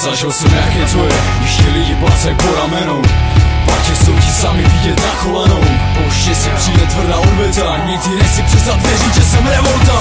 Zažil jsem jak je to je, když ti lidi placaj po ramenou, pak tě jsou ti sami vidět na kolenou. Pouště si přijde tvrdá odveta, nikdy nechci přestat věřit, že jsem revolta.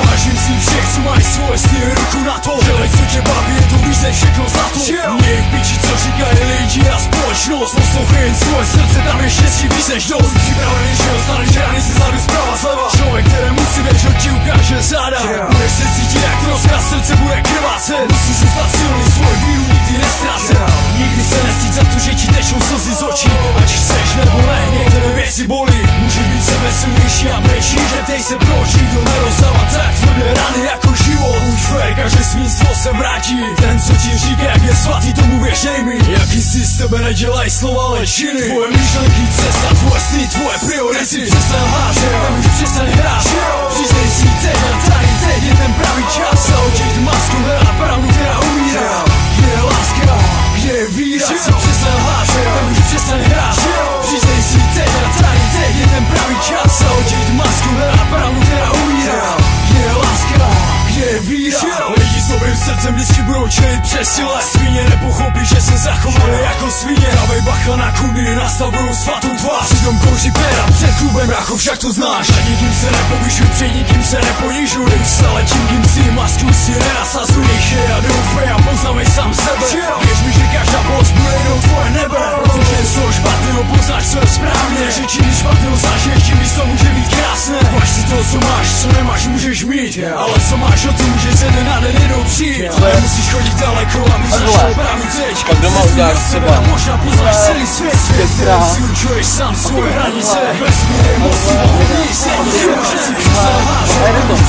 Vážím si všech, co mají svoje sny, ruku na to. Dělej, co tě baví, je to víc než všechno za to. Nech piči, co říkají lidi a společnost. Poslouchej jen svoje srdce, tam je štěstí víc než dost. Připravený, že dostaneš rány si zadu zprava zleva. Člověk, kterému si věřil, ti ukáže záda. Budeš se cítit jak troska, srdce bude krvácet. Musíš zůstat silný, svoj víru nikdy nestrácet. Nikdy se nestýď za to, že ti tečou slzy z očí. Ať chceš nebo ne, některé věci bolí. Může být sebe silnější a brečí, že tej se proč nikdo nerozdává tak tvrdé rany jako život. Už fér, každé svinstvo se vrátí. Ten, co ti říká, jak je svatý, tomu věř, dej mi. Jaký si z tebe nedělaj slova, ale činy. Tvoje myšlenky, cesta, tvoje sny, tvoje priority. Přestaň lhát, tak už přestaň hrát. Přiznej si teď a tady, teď je ten pravý čas. Zahodit masku, hledat pravdu, která umírá. Kde je láska, kde je víra. Přestaň lhát, tak už přestaň hrát. Přiznej si teď a tady, teď je ten pravý čas. Zahodit masku, hledat pravdu, která umírá. Kde je láska, kde je víra. Lidi s novým srdcem vždycky budou čelit přesile. Svině nepochopí, že se zachovali jako svině. Dávej bacha na kudy, nastavují svatou tvář. Přitom kouří péra před klubem, jako však to znáš. A nikým se nepovyšuj, před nikým se neponižuj. Stále tím, kým si masku si nenasazuj. Nechej a doufej a poznávej sám sebe. Věř mi, že každá bolest bude jednou tvoje nebe. Protože co špatného poznáš, co je správně. Že čím špatného zažiješ, tím víc to může být krásné. Váž si to, co máš, co nemáš, můžeš mít. Ale co máš, o tom můžeš ze dne na den jednou přijít. Ale musíš chodit daleko, aby zašel právě teď. Pak doma uděláš třeba možná poznáš celý svět. Svět, kterým si určuješ sám svoje hranice. Vesmír je moc svobodný, svět je může si přeselháš.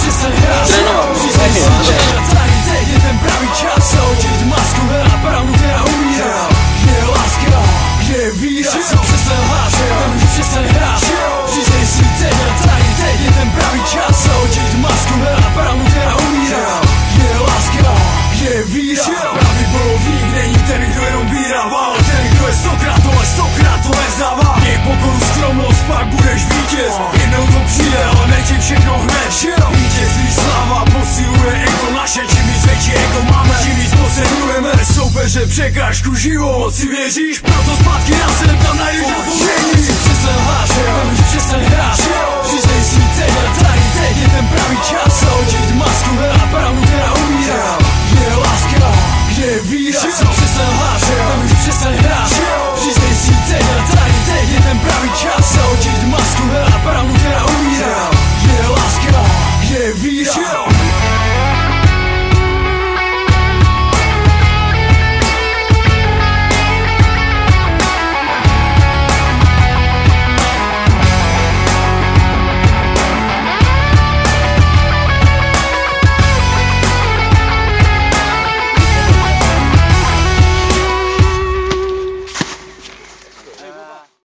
Přestaň hrát, přiznej si, že tady teď je ten pravý čas. Zahodit masku, hledat pravdu, která umírá. Kde je láska, kde je víra. Přestaň lhát, tak už přestaň hrát. Přiznej si teď a tady teď je ten pravý čas. Zahodit masku, hledat pravdu, která umírá. Kde je láska, kde je víra. Pravý bojovník není ten, kdo jenom vydává, ale ten, kdo je stokrát tohle, stokrát to nevzdává. Měj pokoru, skromnost, pak budeš vítěz. Jednou to přijde, ale ne ti všechno hned. Vítězství sláva posiluje ego naše. Čím víc větší ego máme, čím víc posedujeme soupeře překážku život. Si věříš, proto zpátky na zem, tam najdeš